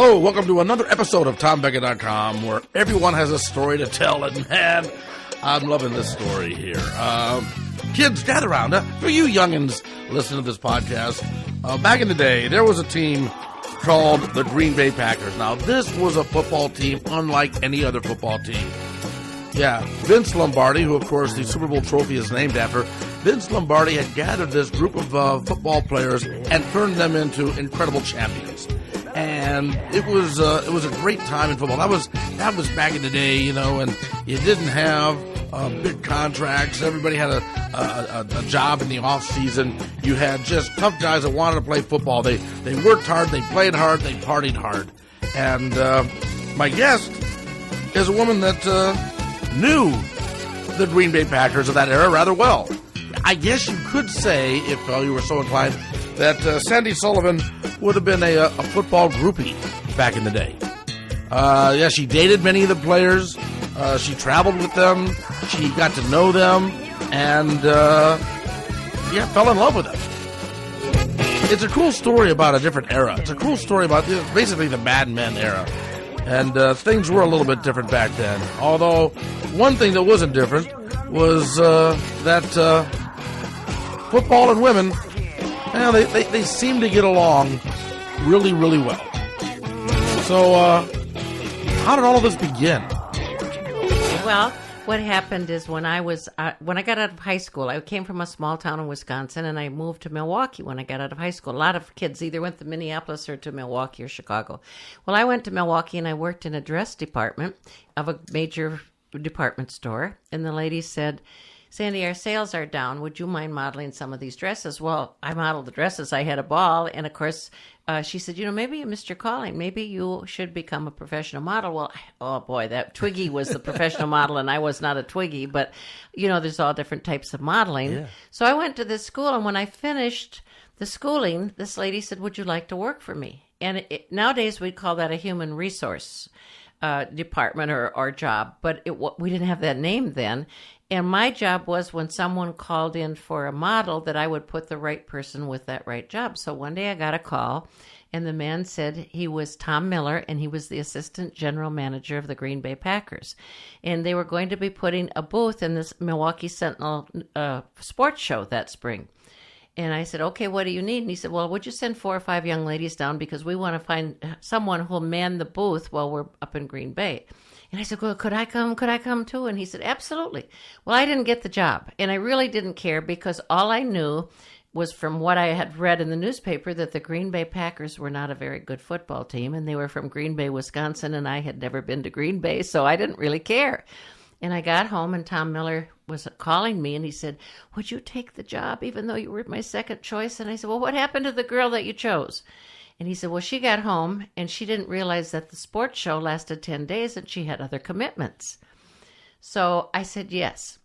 Hello, welcome to another episode of TomBecka.com, where everyone has a story to tell, and man, I'm loving this story here. Kids, gather around. For you youngins listening to this podcast, back in the day, there was a team called the Green Bay Packers. Now, this was a football team unlike any other football team. Yeah, Vince Lombardi, who, of course, the Super Bowl trophy is named after, Vince Lombardi had gathered this group of football players and turned them into incredible champions. And it was a great time in football. That was back in the day, you know, and you didn't have big contracts. Everybody had a job in the off season. You had just tough guys that wanted to play football. They worked hard, they played hard, they partied hard. And my guest is a woman that knew the Green Bay Packers of that era rather well. I guess you could say, if you were so inclined, that Sandy Sullivan would have been a football groupie back in the day. Yeah, she dated many of the players. She traveled with them. She got to know them. And, fell in love with them. It's a cool story about a different era. It's a cool story about basically the Mad Men era. And things were a little bit different back then. Although, one thing that wasn't different was that football and women, they seem to get along really, really well. So, how did all of this begin? Well, what happened is when I got out of high school, I came from a small town in Wisconsin, and I moved to Milwaukee when I got out of high school. A lot of kids either went to Minneapolis or to Milwaukee or Chicago. Well, I went to Milwaukee, and I worked in a dress department of a major department store, and the lady said, "Sandy, our sales are down. Would you mind modeling some of these dresses?" Well, I modeled the dresses. I had a ball. And, of course, she said, maybe you missed your calling. Maybe you should become a professional model. Well, oh, boy, that Twiggy was the professional model, and I was not a Twiggy. But, there's all different types of modeling. Yeah. So I went to this school, and when I finished the schooling, this lady said, "Would you like to work for me?" And nowadays we'd call that a human resource department or job. But we didn't have that name then. And my job was when someone called in for a model that I would put the right person with that right job. So one day I got a call, and the man said he was Tom Miller, and he was the assistant general manager of the Green Bay Packers. And they were going to be putting a booth in this Milwaukee Sentinel sports show that spring. And I said, "Okay, what do you need?" And he said, "Well, would you send 4 or 5 young ladies down because we want to find someone who'll man the booth while we're up in Green Bay." And I said, "Well, could I come? Could I come too?" And he said, "Absolutely." Well, I didn't get the job, and I really didn't care because all I knew was from what I had read in the newspaper that the Green Bay Packers were not a very good football team, and they were from Green Bay, Wisconsin, and I had never been to Green Bay, so I didn't really care. And I got home, and Tom Miller was calling me, and he said, "Would you take the job even though you were my second choice?" And I said, "Well, what happened to the girl that you chose?" And he said, "Well, she got home, and she didn't realize that the sports show lasted 10 days, and she had other commitments." So I said, yes.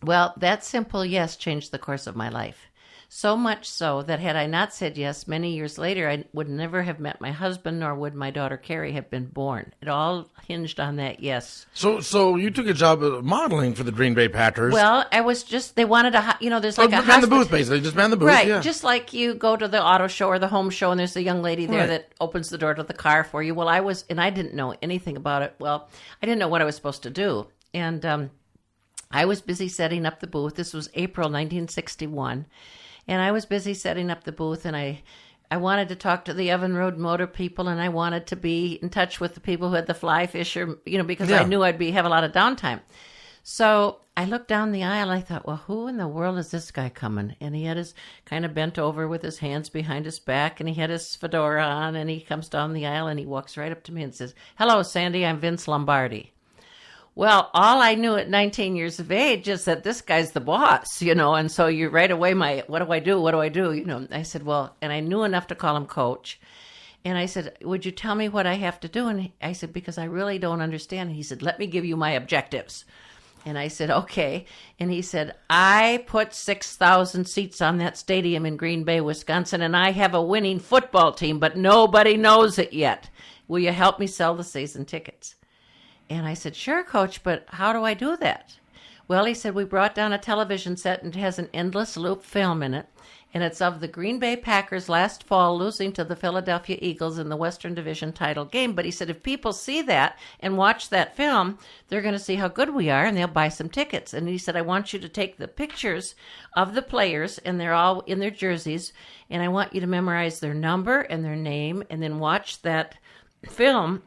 Well, that simple yes changed the course of my life. So much so that had I not said yes, many years later, I would never have met my husband, nor would my daughter Carrie have been born. It all hinged on that yes. So you took a job of modeling for the Green Bay Packers. Well, I was they wanted to, there's like a man the booth, basically. Just man the booth, right, yeah. Just like you go to the auto show or the home show, and there's a young lady there that opens the door to the car for you. Well, I didn't know anything about it. Well, I didn't know what I was supposed to do. And I was busy setting up the booth. This was April 1961. And I was busy setting up the booth, and I wanted to talk to the Evan Road Motor people, and I wanted to be in touch with the people who had the fly fisher, because I knew I'd have a lot of downtime. So I looked down the aisle, and I thought, well, who in the world is this guy coming? And he had his kind of bent over with his hands behind his back, and he had his fedora on, and he comes down the aisle, and he walks right up to me and says, "Hello, Sandy, I'm Vince Lombardi." Well, all I knew at 19 years of age is that this guy's the boss, and so you right away, what do I do? What do I do? I said, well, and I knew enough to call him Coach. And I said, "Would you tell me what I have to do?" And I said, "Because I really don't understand." And he said, "Let me give you my objectives." And I said, "Okay." And he said, "I put 6,000 seats on that stadium in Green Bay, Wisconsin, and I have a winning football team, but nobody knows it yet. Will you help me sell the season tickets?" And I said, "Sure, Coach, but how do I do that?" Well, he said, "We brought down a television set, and it has an endless loop film in it. And it's of the Green Bay Packers last fall losing to the Philadelphia Eagles in the Western Division title game. But he said if people see that and watch that film, they're going to see how good we are and they'll buy some tickets. And he said, I want you to take the pictures of the players, and they're all in their jerseys, and I want you to memorize their number and their name and then watch that film.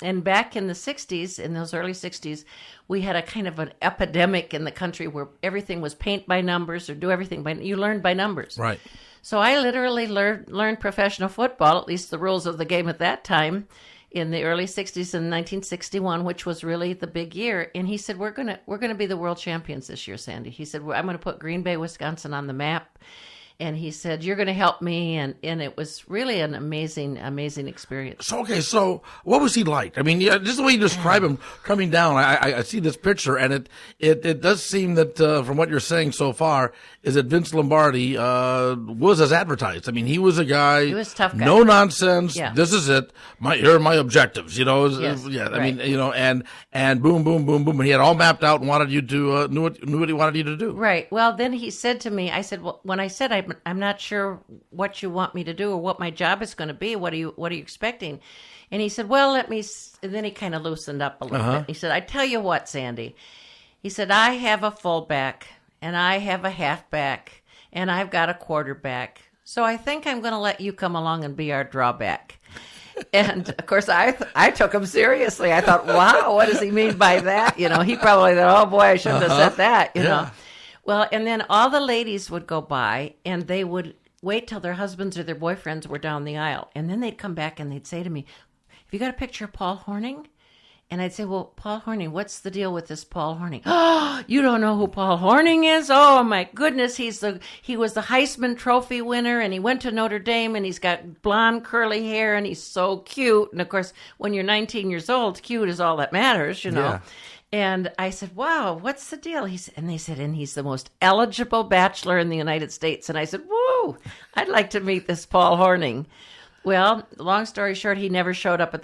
And back in the 60s, in those early 60s, we had a kind of an epidemic in the country where everything was paint by numbers or do everything by, you learned by numbers. Right. So I literally learned professional football, at least the rules of the game at that time, in the early 60s in 1961, which was really the big year. And he said, we're gonna be the world champions this year, Sandy. He said, I'm going to put Green Bay, Wisconsin on the map. And he said, you're going to help me. And it was really an amazing experience. So what was he like? I mean, yeah, just the way you describe him coming down, I see this picture, and it does seem that from what you're saying so far, is that Vince Lombardi was as advertised. I mean, he was a guy. He was a tough guy. No nonsense. Yeah. This is it. Here are my objectives. Yes, Yeah. I right. mean, and boom, boom, boom, boom. And he had all mapped out and wanted you to knew what he wanted you to do. Right. Well, then he said to me, I said, well, when I said I'm not sure what you want me to do or what my job is going to be, what are you expecting? And he said, well, and then he kind of loosened up a little bit. He said, I tell you what, Sandy. He said, I have a fullback and I have a halfback and I've got a quarterback. So I think I'm going to let you come along and be our drawback. And of course, I took him seriously. I thought, wow, what does he mean by that? He probably thought, oh boy, I shouldn't have said that, you know. Well, and then all the ladies would go by and they would wait till their husbands or their boyfriends were down the aisle. And then they'd come back and they'd say to me, have you got a picture of Paul Hornung? And I'd say, well, Paul Hornung, what's the deal with this Paul Hornung? Oh, you don't know who Paul Hornung is? Oh, my goodness. He was the Heisman Trophy winner, and he went to Notre Dame, and he's got blonde curly hair, and he's so cute. And, of course, when you're 19 years old, cute is all that matters, you know. Yeah. And I said, wow, what's the deal? And they said, and he's the most eligible bachelor in the United States. And I said, whoa, I'd like to meet this Paul Hornung. Well, long story short, he never showed up at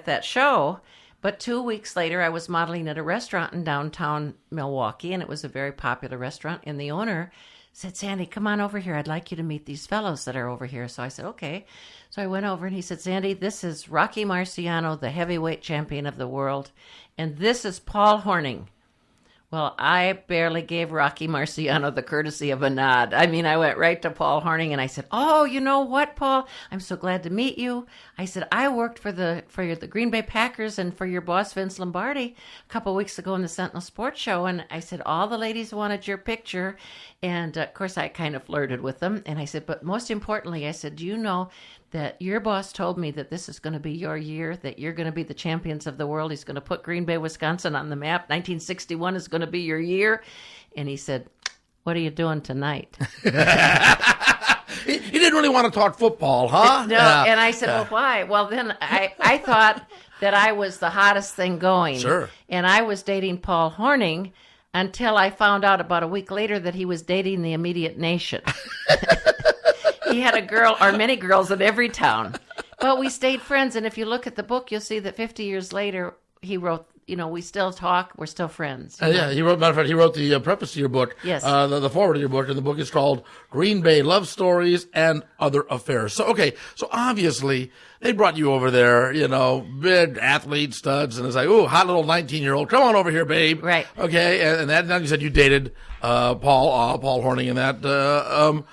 that show. But 2 weeks later, I was modeling at a restaurant in downtown Milwaukee, and it was a very popular restaurant. And the owner said, Sandy, come on over here. I'd like you to meet these fellows that are over here. So I said, okay. So I went over, and he said, Sandy, this is Rocky Marciano, the heavyweight champion of the world, and this is Paul Hornung. Well, I barely gave Rocky Marciano the courtesy of a nod. I mean, I went right to Paul Hornung, and I said, oh, you know what, Paul? I'm so glad to meet you. I said, I worked for the Green Bay Packers and for your boss, Vince Lombardi, a couple of weeks ago in the Sentinel Sports Show, and I said, all the ladies wanted your picture, and, of course, I kind of flirted with them, and I said, but most importantly, I said, do you know that your boss told me that this is going to be your year, that you're going to be the champions of the world. He's going to put Green Bay, Wisconsin on the map. 1961 is going to be your year. And he said, what are you doing tonight? He didn't really want to talk football, huh? No, and I said, well, why? Well, then I thought that I was the hottest thing going. Sure. And I was dating Paul Hornung until I found out about a week later that he was dating the immediate nation. He had a girl, or many girls in every town. But we stayed friends, and if you look at the book, you'll see that 50 years later, he wrote, we still talk, we're still friends. Yeah, he wrote, matter of fact, he wrote the preface to your book. Yes. The forward to your book, and the book is called Green Bay Love Stories and Other Affairs. So obviously, they brought you over there, big athlete studs, and it's like, ooh, hot little 19-year-old, come on over here, babe. Right. Okay, and now you said you dated Paul Hornung and that.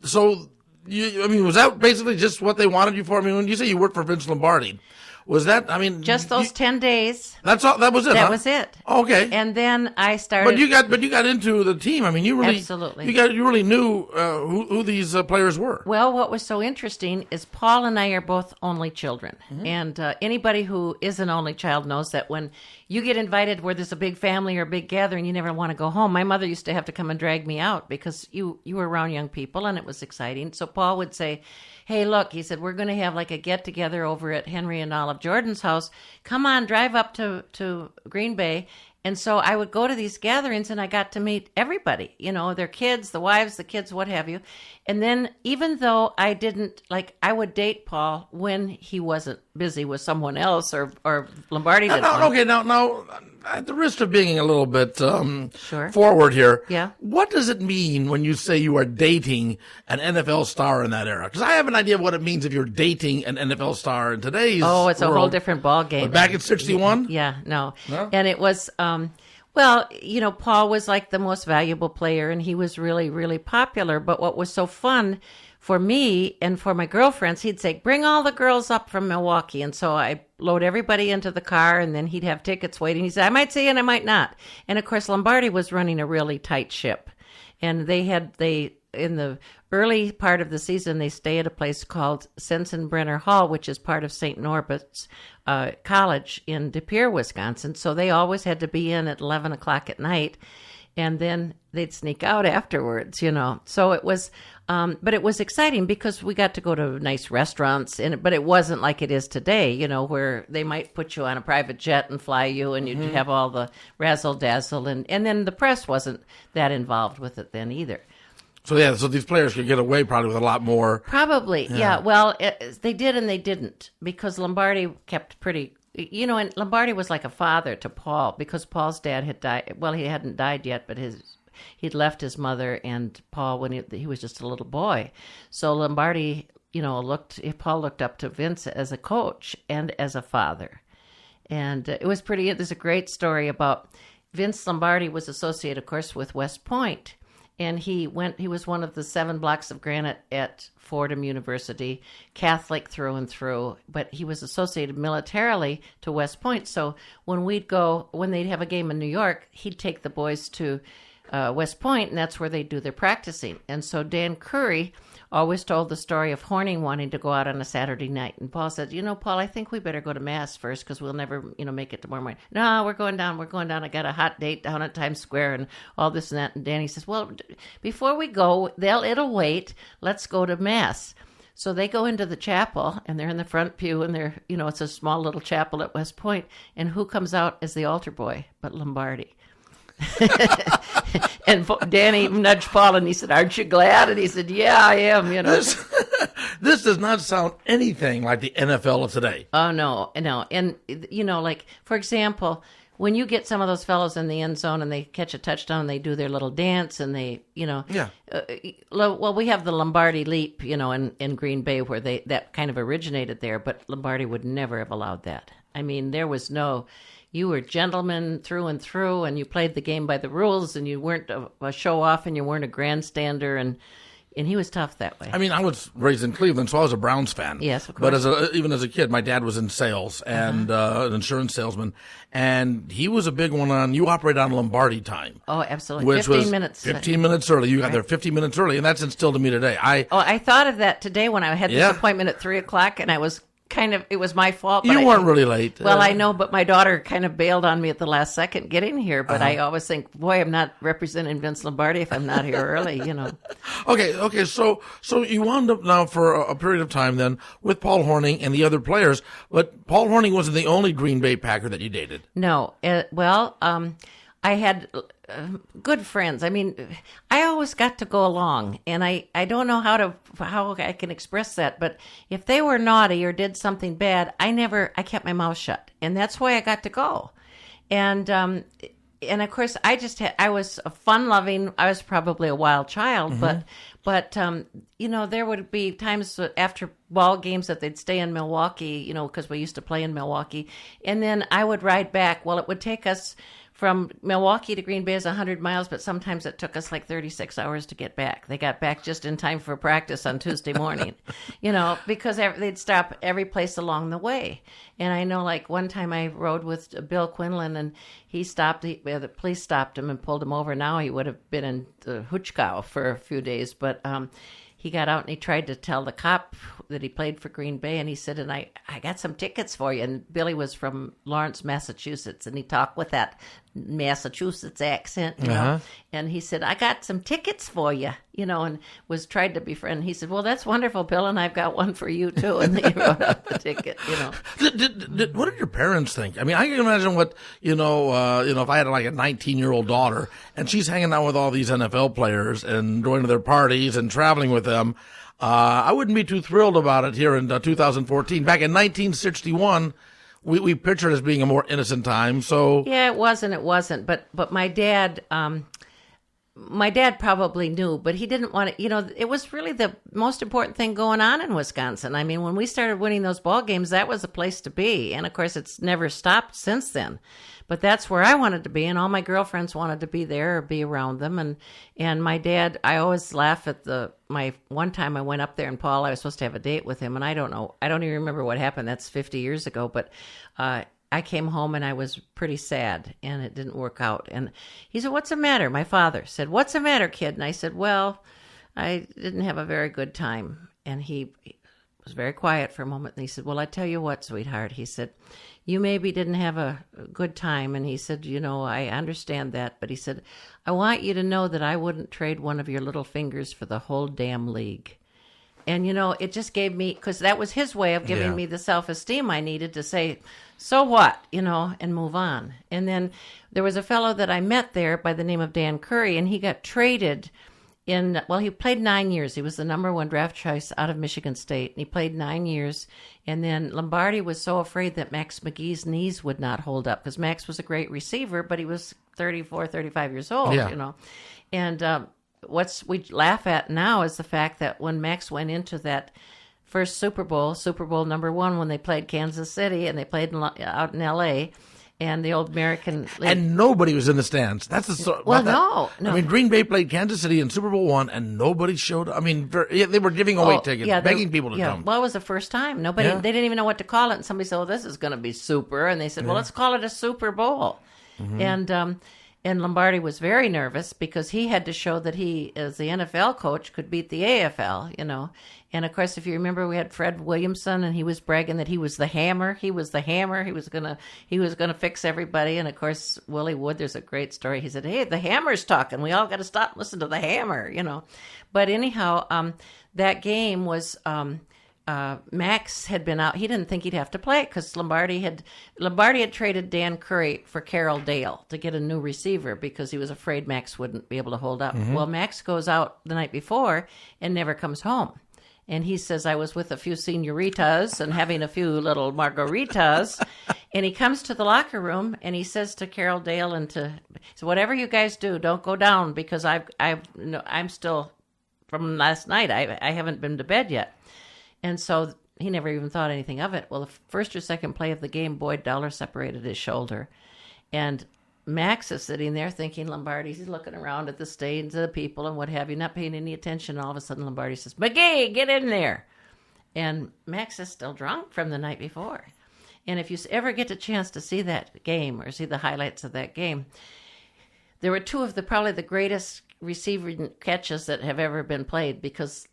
So, was that basically just what they wanted you for? I mean, when you say you worked for Vince Lombardi, was that, just those 10 days. That's all, that was it, That huh? was it. Okay. And then I started. But you got into the team. I mean, you really. Absolutely. You really knew who these players were. Well, what was so interesting is Paul and I are both only children. Mm-hmm. And anybody who is an only child knows that when you get invited where there's a big family or a big gathering, you never want to go home. My mother used to have to come and drag me out because you were around young people and it was exciting. So Paul would say, hey, look, he said, we're going to have like a get-together over at Henry and Olive Jordan's house. Come on, drive up to Green Bay. And so I would go to these gatherings and I got to meet everybody, their kids, the wives, the kids, what have you. And then even though I didn't, I would date Paul when he wasn't busy with someone else or Lombardi didn't. Okay, now, at the risk of being a little bit Sure. forward here, Yeah. what does it mean when you say you are dating an NFL star in that era? Because I have an idea of what it means if you're dating an NFL star in today's Oh, it's a whole world. different ball game. But back in 61? Yeah, no. No? And it was, well, Paul was like the most valuable player, and he was really, really popular. But what was so fun for me and for my girlfriends, he'd say, bring all the girls up from Milwaukee. And so I load everybody into the car, and then he'd have tickets waiting. He said, I might see you and I might not. And of course, Lombardi was running a really tight ship. And they in the early part of the season, they stay at a place called Sensenbrenner Hall, which is part of St. Norbert's College in De Pere, Wisconsin. So they always had to be in at 11 o'clock at night, and then they'd sneak out afterwards, So it was, but it was exciting because we got to go to nice restaurants, but it wasn't like it is today, where they might put you on a private jet and fly you, and you'd have all the razzle dazzle, and then the press wasn't that involved with it then either. So these players could get away probably with a lot more. Probably, yeah. Well, they did and they didn't, because Lombardi kept pretty, and Lombardi was like a father to Paul, because Paul's dad had died. Well, he hadn't died yet, but he'd left his mother and Paul when he was just a little boy. So Lombardi, Paul looked up to Vince as a coach and as a father. And there's a great story about Vince Lombardi was associated, of course, with West Point. And he was one of the 7 blocks of granite at Fordham University, Catholic through and through, but he was associated militarily to West Point. So when they'd have a game in New York, he'd take the boys to West Point, and that's where they'd do their practicing. And so Dan Curry always told the story of Hornung wanting to go out on a Saturday night. And Paul said, Paul, I think we better go to Mass first, because we'll never, make it tomorrow morning. No, we're going down. I got a hot date down at Times Square and all this and that. And Danny says, well, before we go, it'll wait. Let's go to Mass. So they go into the chapel, and they're in the front pew, and they're, it's a small little chapel at West Point. And who comes out as the altar boy but Lombardi? And Danny nudged Paul, and he said, aren't you glad? And he said, yeah, I am, This does not sound anything like the NFL of today. Oh, no. And, like, for example, when you get some of those fellows in the end zone and they catch a touchdown, they do their little dance, and they, Yeah. Well, we have the Lombardi leap, in Green Bay, where that kind of originated there, but Lombardi would never have allowed that. I mean, there was you were gentlemen through and through, and you played the game by the rules, and you weren't a show-off, and you weren't a grandstander, and he was tough that way. I mean, I was raised in Cleveland, so I was a Browns fan. Yes, of course. But even as a kid, my dad was in sales and an insurance salesman, and he was a big one on, you operate on Lombardi time. Oh, absolutely. Which 15 was minutes. 15 minutes early. You got there 15 minutes early, and that's instilled in me today. I thought of that today when I had this appointment at 3 o'clock, and I was it was my fault. But you weren't really late. Well, I know, but my daughter kind of bailed on me at the last second getting here. But I always think, boy, I'm not representing Vince Lombardi if I'm not here early, Okay. So you wound up now for a period of time then with Paul Hornung and the other players, but Paul Hornung wasn't the only Green Bay Packer that you dated. No. I had good friends. I mean, I always got to go along, and I don't know how I can express that, but if they were naughty or did something bad, I kept my mouth shut, and that's why I got to go. And of course, I was a fun-loving. I was probably a wild child, but there would be times after ball games that they'd stay in Milwaukee, because we used to play in Milwaukee, and then I would ride back. Well, it would take us from Milwaukee to Green Bay is 100 miles, but sometimes it took us like 36 hours to get back. They got back just in time for practice on Tuesday morning, because they'd stop every place along the way. And I know, like, one time I rode with Bill Quinlan, and the police stopped him and pulled him over. Now he would have been in the Hutchkow for a few days, but he got out and he tried to tell the cop that he played for Green Bay, and he said, and I got some tickets for you. And Billy was from Lawrence, Massachusetts, and he talked with that Massachusetts accent, and he said, I got some tickets for you, and tried to befriend. He said, well, that's wonderful, Bill, and I've got one for you too. And he wrote up the ticket, What did your parents think? I mean, I can imagine what, if I had like a 19-year-old daughter and she's hanging out with all these NFL players and going to their parties and traveling with them, I wouldn't be too thrilled about it here in 2014. Back in 1961, we picture it as being a more innocent time. So Yeah, it wasn't. But my dad, probably knew, but he didn't want to. It was really the most important thing going on in Wisconsin. I mean, when we started winning those ball games, that was a place to be, and of course, it's never stopped since then. But that's where I wanted to be, and all my girlfriends wanted to be there or be around them. And my dad, I always laugh at my one time I went up there, and Paul, I was supposed to have a date with him, and I don't even remember what happened. That's 50 years ago, but I came home and I was pretty sad, and it didn't work out. And he said, "What's the matter?" My father said, "What's the matter, kid?" And I said, "Well, I didn't have a very good time." And he was very quiet for a moment, and he said, "Well, I tell you what, sweetheart," he said, "you maybe didn't have a good time." And he said, "I understand that." But he said, "I want you to know that I wouldn't trade one of your little fingers for the whole damn league." And, it just gave me, because that was his way of giving me the self-esteem I needed to say, so what, and move on. And then there was a fellow that I met there by the name of Dan Curry, and he got traded he played 9 years. He was the number one draft choice out of Michigan State, and he played 9 years. And then Lombardi was so afraid that Max McGee's knees would not hold up, because Max was a great receiver, but he was 34, 35 years old, And what we laugh at now is the fact that when Max went into that first Super Bowl number 1, when they played Kansas City and they played out in L.A., and the old American League. And nobody was in the stands. That's the no. I mean, Green Bay played Kansas City in Super Bowl 1, and nobody showed up. I mean, they were giving away tickets, begging people to come. Well, it was the first time. They didn't even know what to call it. And somebody said, "Well, this is going to be super." And they said, "Well, let's call it a Super Bowl." Mm-hmm. And Lombardi was very nervous because he had to show that he, as the NFL coach, could beat the AFL, And of course, if you remember, we had Fred Williamson, and he was bragging that he was the hammer. He was the hammer. He was gonna fix everybody. And of course, Willie Wood, there's a great story. He said, "Hey, the hammer's talking. We all got to stop and listen to the hammer," But anyhow, that game was. Max had been out. He didn't think he'd have to play because Lombardi had traded Dan Curry for Carroll Dale to get a new receiver because he was afraid Max wouldn't be able to hold up. Mm-hmm. Well, Max goes out the night before and never comes home. And he says, "I was with a few senoritas and having a few little margaritas." And he comes to the locker room and he says to Carroll Dale so whatever you guys do, don't go down because I'm still from last night. I haven't been to bed yet. And so he never even thought anything of it. Well, the first or second play of the game, Boyd Dollar separated his shoulder. And Max is sitting there thinking Lombardi's looking around at the stage, the people and what have you, not paying any attention. All of a sudden, Lombardi says, "McGee, get in there." And Max is still drunk from the night before. And if you ever get a chance to see that game or see the highlights of that game, there were two of probably the greatest receiving catches that have ever been played because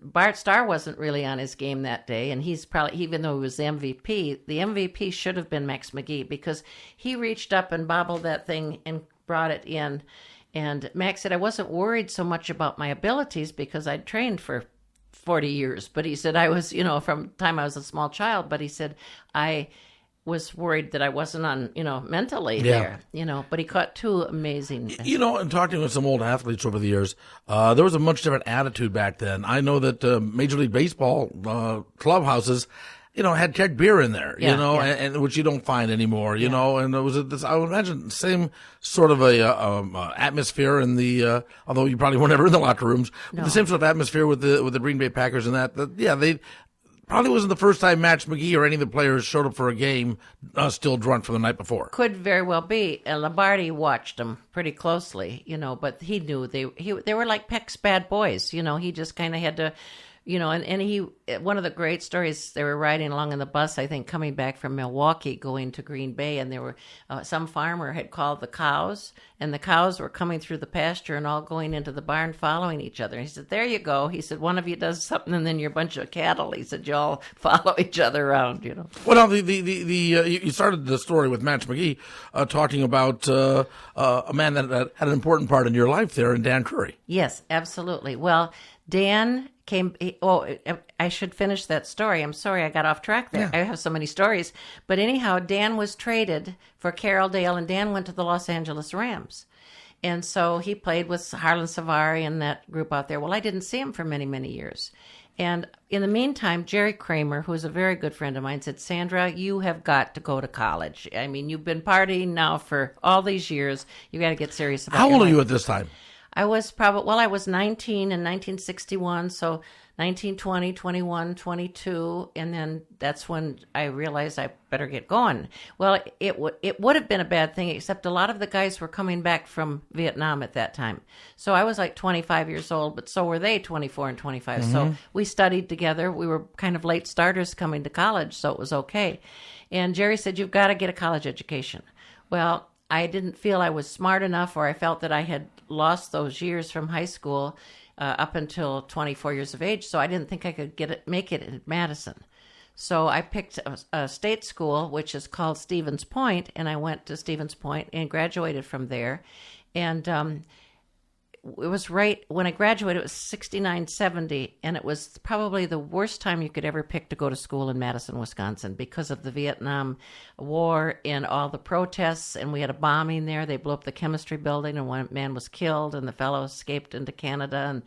Bart Starr wasn't really on his game that day, and he's probably, even though he was the MVP should have been Max McGee because he reached up and bobbled that thing and brought it in. And Max said, "I wasn't worried so much about my abilities because I'd trained for 40 years. But he said, I was, from the time I was a small child, but he said, I was worried that I wasn't on, mentally there, but he caught two amazing. And talking with some old athletes over the years, there was a much different attitude back then. I know that Major League Baseball clubhouses, had keg beer in there, and which you don't find anymore, and it was I would imagine the same sort of atmosphere in the, although you probably weren't ever in the locker rooms, but the same sort of atmosphere with the Green Bay Packers and that they probably wasn't the first time Max McGee or any of the players showed up for a game still drunk from the night before. Could very well be. Lombardi watched them pretty closely, but he knew they were like Peck's bad boys. He just kind of had to, and he, one of the great stories, they were riding along in the bus, I think, coming back from Milwaukee, going to Green Bay, and there were, some farmer had called the cows, and the cows were coming through the pasture and all going into the barn following each other. And he said, "There you go." He said, "One of you does something and then you're a bunch of cattle." He said, "You all follow each other around, Well, now, you started the story with Max McGee talking about a man that had an important part in your life there, in Dan Curry. Yes, absolutely. Well, Dan I should finish that story. I'm sorry I got off track there. Yeah. I have so many stories. But anyhow, Dan was traded for Carroll Dale, and Dan went to the Los Angeles Rams. And so he played with Harlan Savari and that group out there. Well, I didn't see him for many, many years. And in the meantime, Jerry Kramer, who's a very good friend of mine, said, Sandra, you have got to go to college. I mean, you've been partying now for all these years. You got to get serious about it. How old are you at this time? I was 19 in 1961, so 19, 20, 21, 22, and then that's when I realized I better get going. Well, it would have been a bad thing, except a lot of the guys were coming back from Vietnam at that time. So I was like 25 years old, but so were they, 24 and 25. Mm-hmm. So we studied together. We were kind of late starters coming to college, so it was okay. And Jerry said, you've got to get a college education. Well, I didn't feel I was smart enough, or I felt that I had lost those years from high school up until 24 years of age, so I didn't think I could make it at Madison. So I picked a state school, which is called Stevens Point, and I went to Stevens Point and graduated from there. And it was right when I graduated, it was 69-70, and it was probably the worst time you could ever pick to go to school in Madison, Wisconsin, because of the Vietnam War and all the protests. And we had a bombing there. They blew up the chemistry building, and one man was killed, and the fellow escaped into Canada.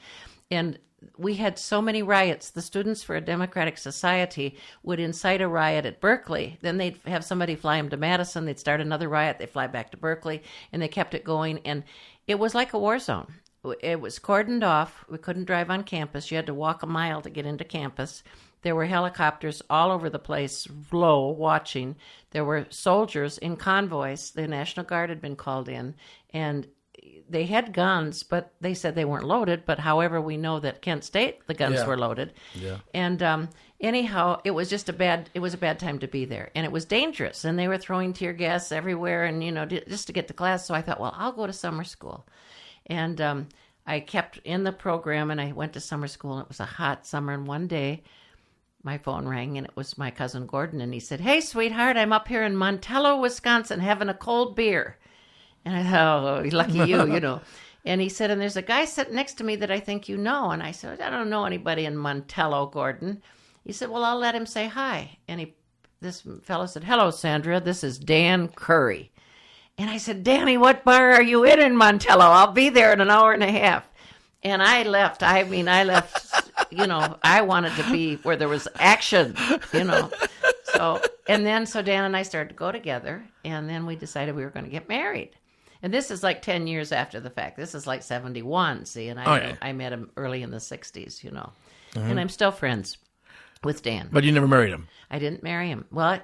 And we had so many riots. The Students for a Democratic Society would incite a riot at Berkeley. Then they'd have somebody fly them to Madison. They'd start another riot. They'd fly back to Berkeley, and they kept it going. And it was like a war zone. It was cordoned off. We couldn't drive on campus. You had to walk a mile to get into campus. There were helicopters all over the place, low, watching. There were soldiers in convoys. The National Guard had been called in, and they had guns, but they said they weren't loaded. But however, we know that Kent State, the guns were loaded. Yeah. And anyhow, it was a bad time to be there, and it was dangerous. And they were throwing tear gas everywhere, and just to get to class. So I thought, well, I'll go to summer school. And I kept in the program, and I went to summer school, and it was a hot summer. And one day, my phone rang, and it was my cousin Gordon, and he said, hey, sweetheart, I'm up here in Montello, Wisconsin, having a cold beer. And I thought, oh, lucky you, And he said, and there's a guy sitting next to me that I think you know. And I said, I don't know anybody in Montello, Gordon. He said, well, I'll let him say hi. And this fellow said, hello, Sandra, this is Dan Curry. And I said, Danny, what bar are you in Montello? I'll be there in an hour and a half. And I left. I wanted to be where there was action, So Dan and I started to go together, and then we decided we were going to get married. And this is like 10 years after the fact. This is like 71, see? And I met him early in the 60s, And I'm still friends with Dan. But you never married him? I didn't marry him. Well,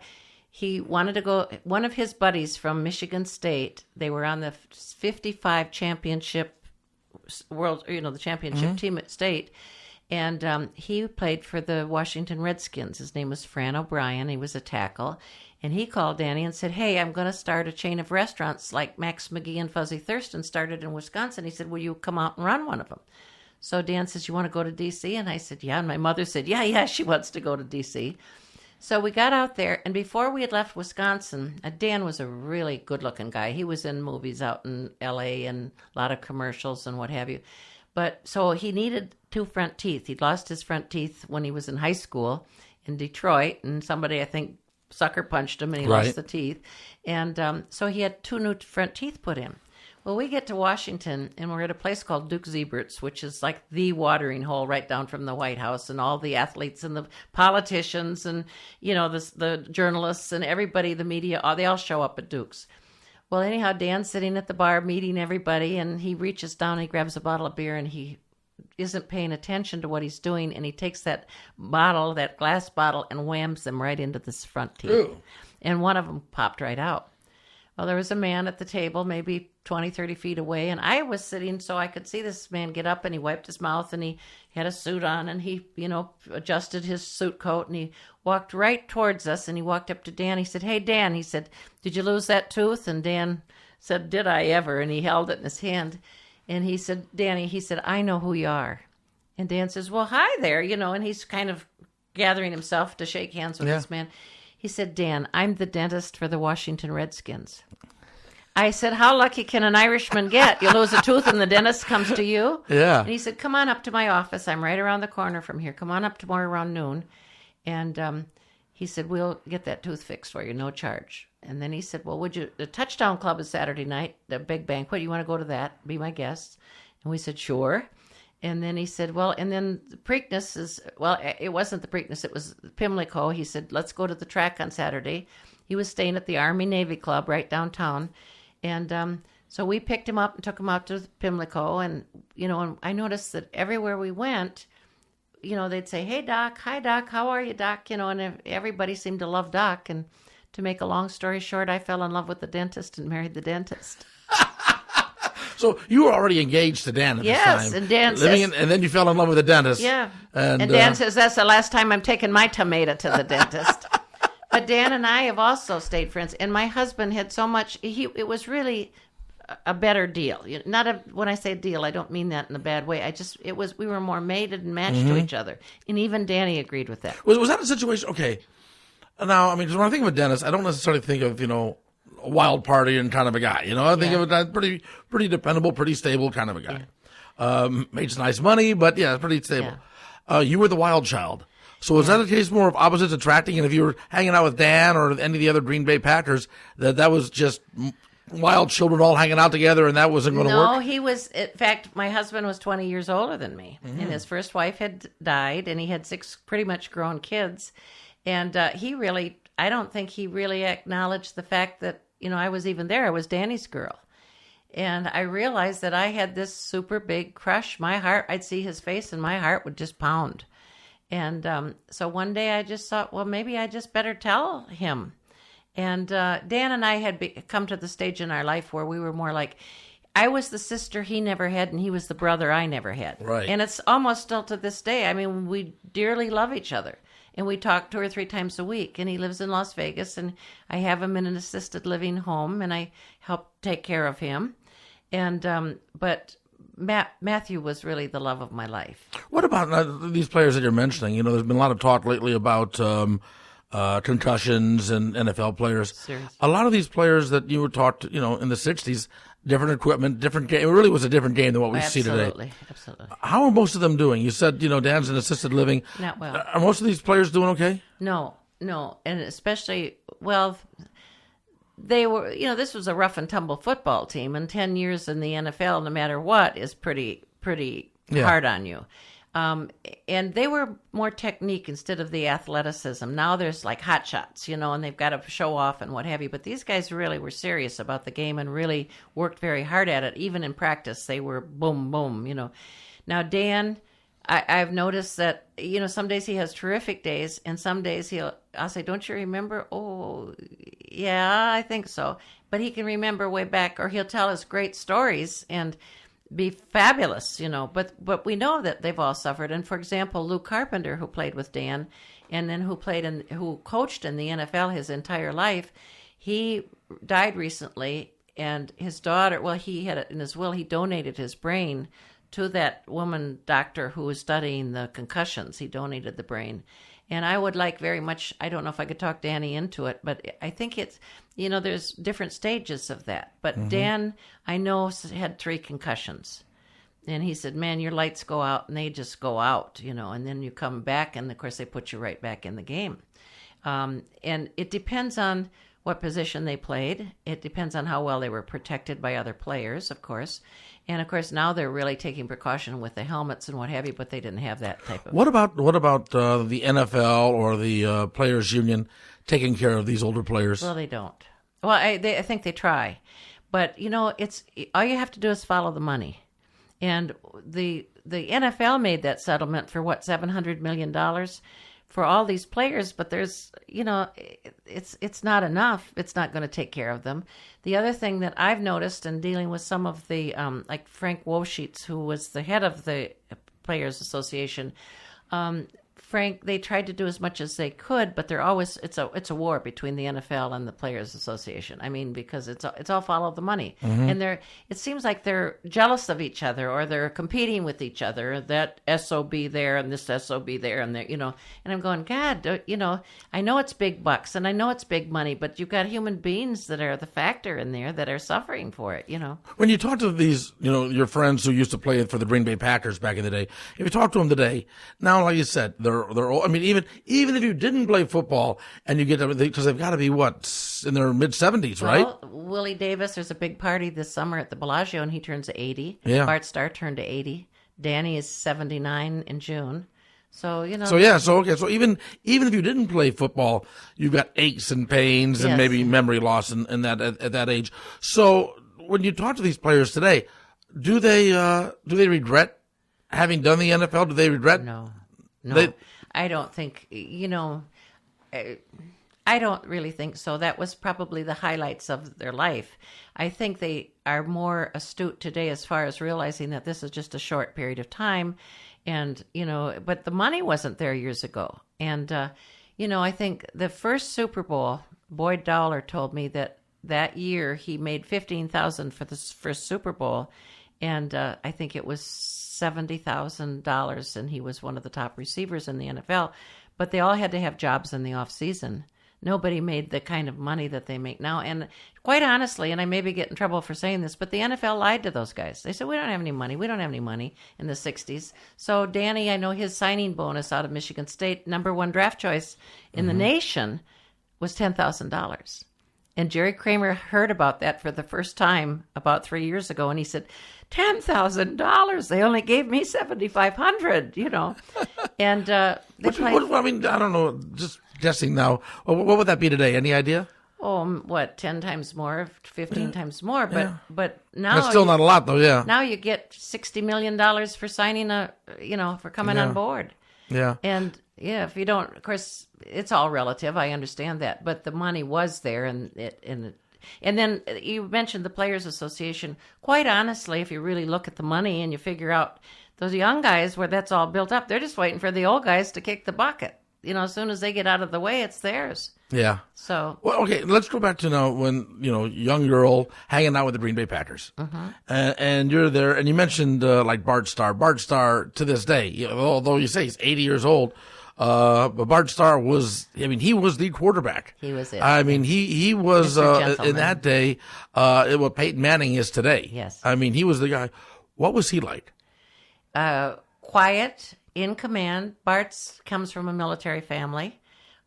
he wanted to go. One of his buddies from Michigan State, they were on the 55 championship world, the championship team at state. And he played for the Washington Redskins. His name was Fran O'Brien. He was a tackle. And he called Danny and said, hey, I'm going to start a chain of restaurants like Max McGee and Fuzzy Thurston started in Wisconsin. He said, will you come out and run one of them? So Dan says, you want to go to D.C.? And I said, yeah. And my mother said, yeah, she wants to go to D.C. So we got out there, and before we had left Wisconsin, Dan was a really good-looking guy. He was in movies out in L.A. and a lot of commercials and what have you. But so he needed 2 front teeth. He'd lost his front teeth when he was in high school in Detroit, and somebody, I think, sucker punched him, and he lost the teeth. And so he had 2 new front teeth put in. Well, we get to Washington, and we're at a place called Duke Zebert's, which is like the watering hole right down from the White House, and all the athletes and the politicians and, the journalists and everybody, the media, they all show up at Duke's. Well, anyhow, Dan's sitting at the bar meeting everybody, and he reaches down, he grabs a bottle of beer, and he isn't paying attention to what he's doing, and he takes that glass bottle, and whams them right into this front teeth. Ooh. And one of them popped right out. Well, there was a man at the table, maybe 20, 30 feet away, and I was sitting so I could see this man get up, and he wiped his mouth, and he had a suit on, and he, adjusted his suit coat, and he walked right towards us, and he walked up to Dan. He said, hey, Dan, he said, did you lose that tooth? And Dan said, did I ever? And he held it in his hand, and he said, Danny, he said, I know who you are. And Dan says, well, hi there, and he's kind of gathering himself to shake hands with this man. He said, Dan, I'm the dentist for the Washington Redskins. I said, how lucky can an Irishman get? You lose a tooth and the dentist comes to you? Yeah. And he said, come on up to my office. I'm right around the corner from here. Come on up tomorrow around noon. And he said, we'll get that tooth fixed for you, no charge. And then he said, well, the Touchdown Club is Saturday night, the big banquet. You want to go to that? Be my guest. And we said, sure. And then he said, well, and then the Preakness is, well, it wasn't the Preakness, it was Pimlico. He said, let's go to the track on Saturday. He was staying at the Army-Navy Club right downtown. And so we picked him up and took him out to Pimlico. And, and I noticed that everywhere we went, they'd say, hey, Doc, hi, Doc, how are you, Doc? And everybody seemed to love Doc. And to make a long story short, I fell in love with the dentist and married the dentist. So you were already engaged to Dan at this time. Yes, and Dan says... and then you fell in love with the dentist. Yeah. And Dan says, that's the last time I'm taking my tomato to the dentist. But Dan and I have also stayed friends. And my husband had so much... It was really a better deal. When I say deal, I don't mean that in a bad way. We were more mated and matched to each other. And even Danny agreed with that. Was that a situation... Okay. Now, I mean, 'cause when I think of a dentist, I don't necessarily think of, a wild party and kind of a guy. I think of a pretty dependable, pretty stable kind of a guy. Yeah. Makes nice money, but yeah, pretty stable. Yeah. You were the wild child. So was that a case more of opposites attracting? And if you were hanging out with Dan or any of the other Green Bay Packers, that was just wild children all hanging out together and that wasn't going to work? No, he was, in fact, my husband was 20 years older than me. Mm-hmm. And his first wife had died and he had 6 pretty much grown kids. And I don't think he really acknowledged the fact that, I was even there. I was Danny's girl. And I realized that I had this super big crush. I'd see his face and my heart would just pound. And so one day I just thought, well, maybe I just better tell him. And Dan and I had come to the stage in our life where we were more like, I was the sister he never had and he was the brother I never had. Right. And it's almost still to this day. I mean, we dearly love each other. And we talk 2 or 3 times a week. And he lives in Las Vegas. And I have him in an assisted living home. And I help take care of him. And but Matthew was really the love of my life. What about these players that you're mentioning? There's been a lot of talk lately about concussions and NFL players. Seriously. A lot of these players that you were taught, in the 60s, different equipment, different game. It really was a different game than what we see today. Absolutely. How are most of them doing? You said, Dan's in assisted living. Not well. Are most of these players doing okay? No. And especially, they were, this was a rough and tumble football team, and 10 years in the NFL, no matter what, is pretty hard on you. And they were more technique instead of the athleticism. Now there's like hot shots, and they've got to show off and what have you. But these guys really were serious about the game and really worked very hard at it. Even in practice, they were boom, boom, Now, Dan, I've noticed that, some days he has terrific days and some days I'll say, don't you remember? Oh, yeah, I think so. But he can remember way back, or he'll tell us great stories and be fabulous, but we know that they've all suffered. And for example, Lou Carpenter, who played with Dan and then who coached in the NFL his entire life, he died recently, and his daughter, he had it in his will, he donated his brain to that woman doctor who was studying the concussions. He donated the brain. And I would like very much, I don't know if I could talk Danny into it, but I think it's, there's different stages of that. But Dan, I know, had 3 concussions. And he said, man, your lights go out and they just go out, and then you come back and, of course, they put you right back in the game. And it depends on what position they played. It depends on how well they were protected by other players, of course. And, of course, now they're really taking precaution with the helmets and what have you, but they didn't have that type of... What about the NFL or the Players Union taking care of these older players? Well, they don't. Well, I think they try. But, it's all you have to do is follow the money. And the NFL made that settlement for, $700 million for all these players, but there's, it's not enough. It's not going to take care of them. The other thing that I've noticed in dealing with some of the, like Frank Wosheets, who was the head of the Players Association, Frank, they tried to do as much as they could, but they're always it's a war between the NFL and the Players Association. I mean, because it's all follow the money, and it seems like they're jealous of each other, or they're competing with each other. That SOB there and this SOB there, and there, And I'm going, God, I know it's big bucks and I know it's big money, but you've got human beings that are the factor in there that are suffering for it. When you talk to these, your friends who used to play for the Green Bay Packers back in the day, if you talk to them today, now, like you said, they're old. I mean, even if you didn't play football and you get to, because they've got to be in their mid-70s, right? Well, Willie Davis, there's a big party this summer at the Bellagio, and he turns 80. Yeah. Bart Starr turned to 80. Danny is 79 in June. So, So okay. So even if you didn't play football, you've got aches and pains and Yes. maybe memory loss and that at that age. So when you talk to these players today, do they regret having done the NFL? Do they regret? No. They- I don't think, I don't really think so. That was probably the highlights of their life. I think they are more astute today as far as realizing that this is just a short period of time. And, but the money wasn't there years ago. And, I think the first Super Bowl, Boyd Dowler told me that year he made $15,000 for the first Super Bowl. And I think it was $70,000, and he was one of the top receivers in the NFL. But they all had to have jobs in the off season. Nobody made the kind of money that they make now. And quite honestly, and I maybe get in trouble for saying this, but the NFL lied to those guys. They said, we don't have any money. We don't have any money in the 60s. So Danny, I know his signing bonus out of Michigan State, number one draft choice in the nation, was $10,000. And Jerry Kramer heard about that for the first time about 3 years ago. And he said, $10,000. They only gave me $7,500, And I don't know. Just guessing now. What would that be today? Any idea? 10 times more, 15 times more. But now That's still not a lot, though. Yeah. Now you get $60 million for signing for coming on board. Yeah. And if you don't, of course, it's all relative. I understand that, but the money was there, and then you mentioned the Players Association. Quite honestly, if you really look at the money and you figure out those young guys where that's all built up, they're just waiting for the old guys to kick the bucket. As soon as they get out of the way, it's theirs. Yeah. So. Well, okay, let's go back to now when, young girl hanging out with the Green Bay Packers. And you're there, and you mentioned like Bart Starr. Bart Starr, to this day, although you say he's 80 years old, but Bart Starr he was the quarterback. He was it. He was, in that day, what Peyton Manning is today. Yes. He was the guy. What was he like? Quiet, in command. Bart comes from a military family.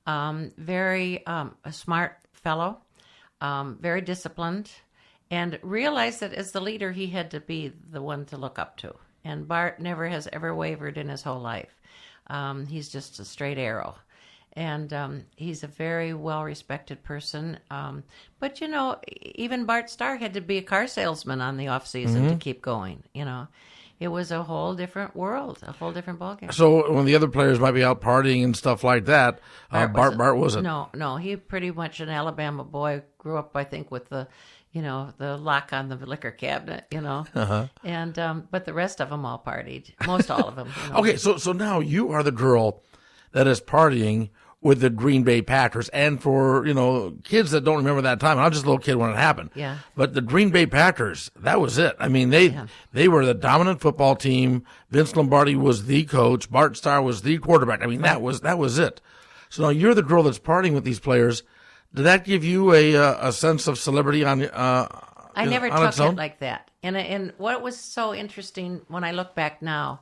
Very a smart fellow, very disciplined, and realized that as the leader, he had to be the one to look up to. And Bart never has ever wavered in his whole life. He's just a straight arrow. And he's a very well-respected person. But, even Bart Starr had to be a car salesman on the off-season to keep going, It was a whole different world, a whole different ballgame. So when the other players might be out partying and stuff like that, Bart wasn't. No, he pretty much an Alabama boy. Grew up, I think, with the lock on the liquor cabinet, And but the rest of them all partied, most all of them. Okay, so now you are the girl that is partying with the Green Bay Packers, and for kids that don't remember that time, I was just a little kid when it happened. Yeah. But the Green Bay Packers, that was it. They were the dominant football team. Vince Lombardi was the coach. Bart Starr was the quarterback. That was it. So now you're the girl that's partying with these players. Did that give you a sense of celebrity on? I never took it like that. And what was so interesting when I look back now,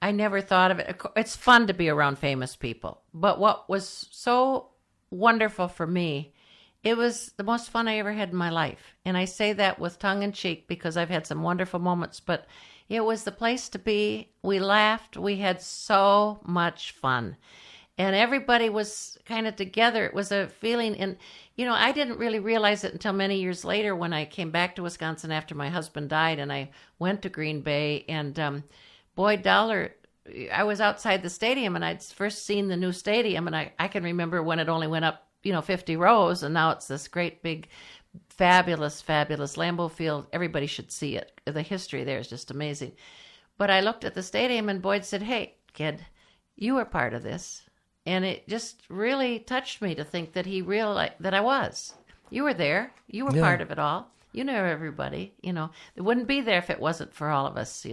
I never thought of it. It's fun to be around famous people. But what was so wonderful for me, it was the most fun I ever had in my life. And I say that with tongue in cheek because I've had some wonderful moments, but it was the place to be. We laughed. We had so much fun. And everybody was kind of together. It was a feeling. And, I didn't really realize it until many years later when I came back to Wisconsin after my husband died and I went to Green Bay. And Boyd Dowler, I was outside the stadium and I'd first seen the new stadium. And I can remember when it only went up, 50 rows. And now it's this great big, fabulous Lambeau Field. Everybody should see it. The history there is just amazing. But I looked at the stadium and Boyd said, "Hey, kid, you were part of this." And it just really touched me to think that he realized that I was. You were there. You were part of it all. You know everybody. It wouldn't be there if it wasn't for all of us.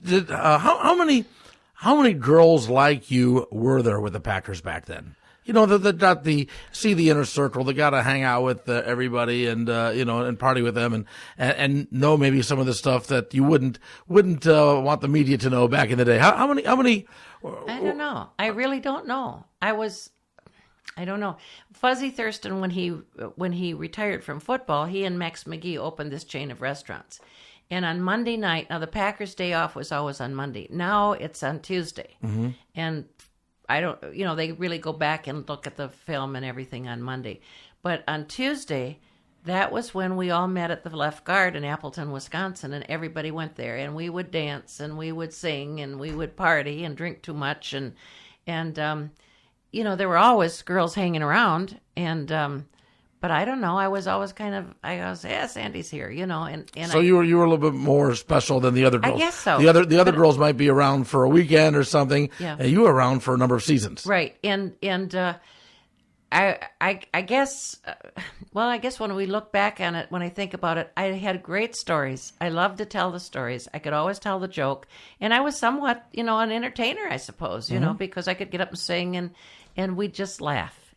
Did how many girls like you were there with the Packers back then? That got see the inner circle. They got to hang out with everybody and and party with them and know maybe some of the stuff that you wouldn't want the media to know back in the day. How many? I don't know. I really don't know. I don't know. Fuzzy Thurston, when he retired from football, he and Max McGee opened this chain of restaurants. And on Monday night, now the Packers' day off was always on Monday. Now it's on Tuesday. Mm-hmm. And I don't, they really go back and look at the film and everything on Monday. But on Tuesday, that was when we all met at the Left Guard in Appleton, Wisconsin, and everybody went there. And we would dance and we would sing and we would party and drink too much. And there were always girls hanging around. But I don't know. I was always yeah, Sandy's here, And so you were a little bit more special than the other girls. I guess so. The other girls might be around for a weekend or something. Yeah. And you were around for a number of seasons. Right. I guess, I guess when we look back on it, when I think about it, I had great stories. I loved to tell the stories. I could always tell the joke. And I was somewhat, an entertainer, I suppose, because I could get up and sing and we'd just laugh,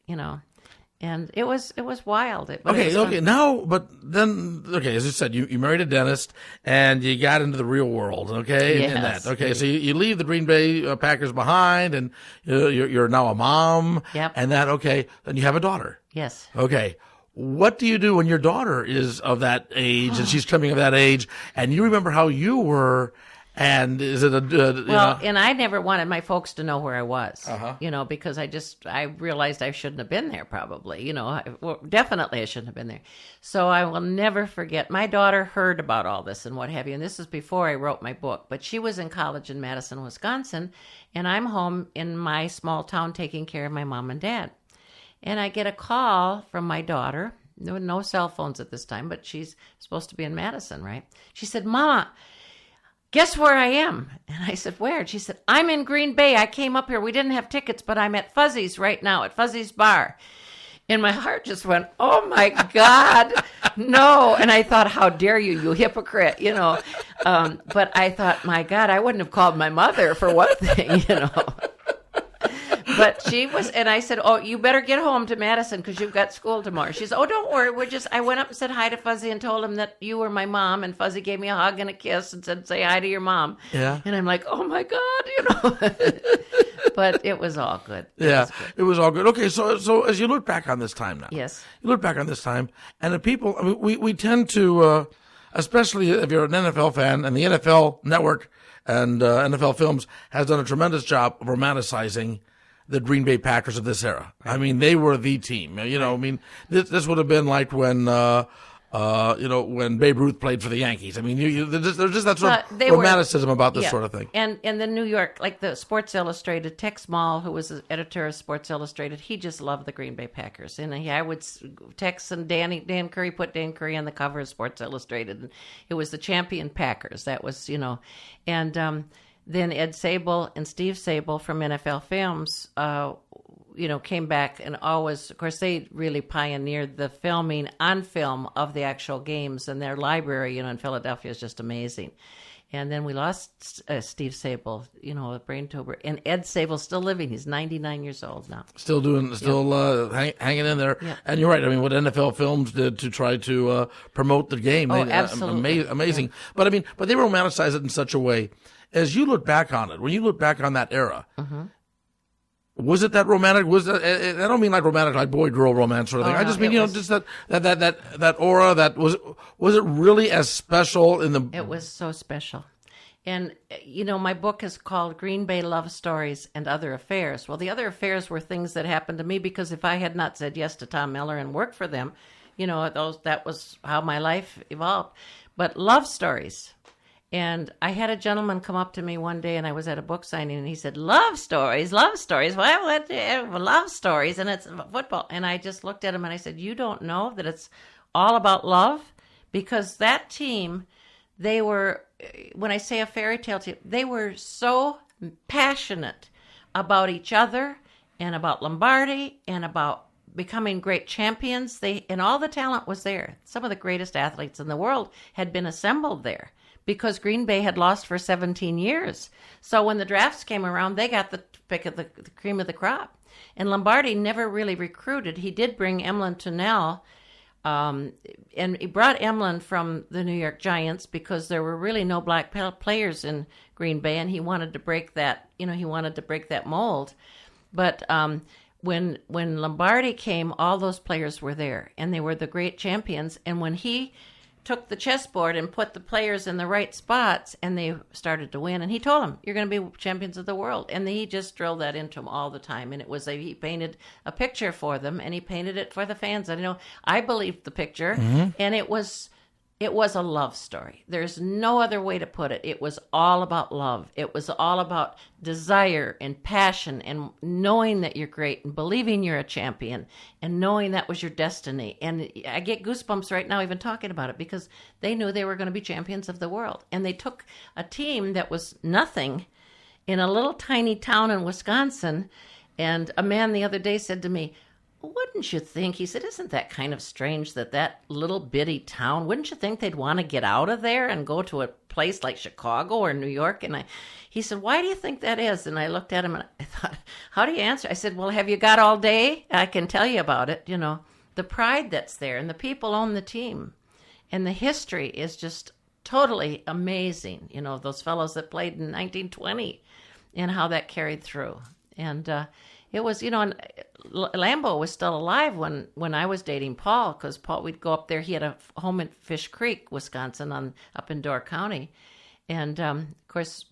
And it was wild. Okay. Now, but then, as you said, you married a dentist and you got into the real world. Okay. Yes. And that. Okay. So you leave the Green Bay Packers behind, and you're now a mom. Yep. And that. Okay. And you have a daughter. Yes. Okay. What do you do when your daughter is of that age and she's coming of that age, and you remember how you were? And is it and I never wanted my folks to know where I was, Uh-huh. Because I realized I shouldn't have been there probably, definitely I shouldn't have been there. So I will never forget, my daughter heard about all this and what have you, and this is before I wrote my book, but she was in college in Madison, Wisconsin, and I'm home in my small town taking care of my mom and dad. And I get a call from my daughter. There were no cell phones at this time, but she's supposed to be in Madison, right? She said, "Mama, guess where I am?" And I said, "Where?" And she said, "I'm in Green Bay. I came up here. We didn't have tickets, but I'm at Fuzzy's right now, at Fuzzy's Bar." And my heart just went, "Oh my God, no." And I thought, how dare you, you hypocrite, But I thought, my God, I wouldn't have called my mother for one thing, But she was, and I said, "Oh, you better get home to Madison because you've got school tomorrow." She said, "Oh, don't worry. I went up and said hi to Fuzzy and told him that you were my mom, and Fuzzy gave me a hug and a kiss and said, 'Say hi to your mom.'" Yeah. And I'm like, "Oh my God," But it was all good. It was all good. Okay, so as you look back on this time now, Yes. You look back on this time, and the people, I mean, we tend to, especially if you're an NFL fan, and the NFL Network and NFL Films has done a tremendous job of romanticizing the Green Bay Packers of this era. Right. I mean, they were the team. I mean, this would have been like when when Babe Ruth played for the Yankees. I mean, there's just that sort of romanticism about this sort of thing. And the New York, like the Sports Illustrated, Tex Mall, who was the editor of Sports Illustrated, he just loved the Green Bay Packers. And I would Tex and Dan Curry put Dan Curry on the cover of Sports Illustrated. And it was the champion Packers. That was, and then Ed Sable and Steve Sable from NFL Films, came back and always, of course, they really pioneered the filming on film of the actual games, and their library, in Philadelphia is just amazing. And then we lost Steve Sable, a brain tumor, and Ed Sable's still living. He's 99 years old now. Hanging in there. Yeah. And you're right. I mean, what NFL Films did to try to promote the game. Absolutely. Amazing. Yeah. But they romanticize it in such a way. As you look back on it, when you look back on that era, was it that romantic? I don't mean like romantic, like boy-girl romance sort of thing. I just mean, just that aura. That was it really as special in the? It was so special, and my book is called Green Bay Love Stories and Other Affairs. Well, the other affairs were things that happened to me because if I had not said yes to Tom Miller and worked for them, that was how my life evolved. But love stories. And I had a gentleman come up to me one day, and I was at a book signing, and he said, love stories? Well, love stories, and it's football. And I just looked at him, and I said, you don't know that it's all about love? Because that team, they were, when I say a fairy tale team, they were so passionate about each other and about Lombardi and about becoming great champions. And all the talent was there. Some of the greatest athletes in the world had been assembled there, because Green Bay had lost for 17 years. So when the drafts came around, they got the pick of the cream of the crop. And Lombardi never really recruited. He did bring Emlyn Tunnell, and he brought Emlyn from the New York Giants because there were really no black players in Green Bay, and he wanted to break that, mold. But when Lombardi came, all those players were there, and they were the great champions. And when he took the chessboard and put the players in the right spots, and they started to win. And he told them, "You're going to be champions of the world." And he just drilled that into them all the time. And it was he painted a picture for them, and he painted it for the fans. And I believed the picture, and it was a love story. There's no other way to put it. It was all about love. It was all about desire and passion and knowing that you're great and believing you're a champion and knowing that was your destiny. And I get goosebumps right now even talking about it because they knew they were going to be champions of the world. And they took a team that was nothing in a little tiny town in Wisconsin. And a man the other day said to me, "Wouldn't you think," he said, "isn't that kind of strange that little bitty town, wouldn't you think they'd want to get out of there and go to a place like Chicago or New York?" And he said, "Why do you think that is?" And I looked at him and I thought, how do you answer? I said, "Well, have you got all day? I can tell you about it. The pride that's there, and the people own the team. And the history is just totally amazing. Those fellows that played in 1920 and how that carried through. And it was, and Lambeau was still alive when I was dating Paul, because Paul, we'd go up there. He had a home in Fish Creek, Wisconsin, up in Door County. And, of course,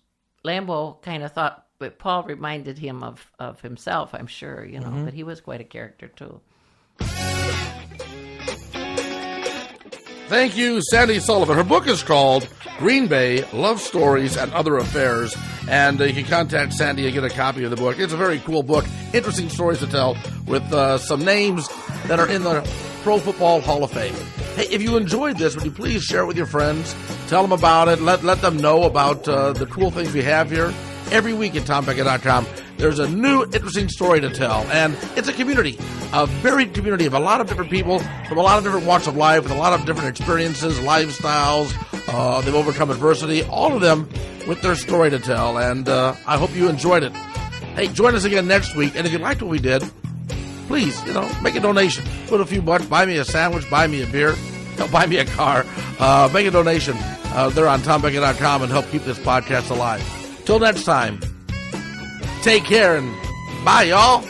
Lambeau kind of thought, but Paul reminded him of himself, I'm sure, but he was quite a character, too. Thank you, Sandy Sullivan. Her book is called Green Bay, Love Stories and Other Affairs. And you can contact Sandy and get a copy of the book. It's a very cool book. Interesting stories to tell with some names that are in the Pro Football Hall of Fame. Hey, if you enjoyed this, would you please share it with your friends? Tell them about it. Let them know about the cool things we have here. Every week at TomBecka.com, there's a new interesting story to tell. And it's a community, a varied community of a lot of different people from a lot of different walks of life with a lot of different experiences, lifestyles. They've overcome adversity, all of them with their story to tell. And I hope you enjoyed it. Hey, join us again next week. And if you liked what we did, please, make a donation. Put a few bucks, buy me a sandwich, buy me a beer, buy me a car. Make a donation there on TomBecka.com and help keep this podcast alive. Till next time, take care and bye, y'all.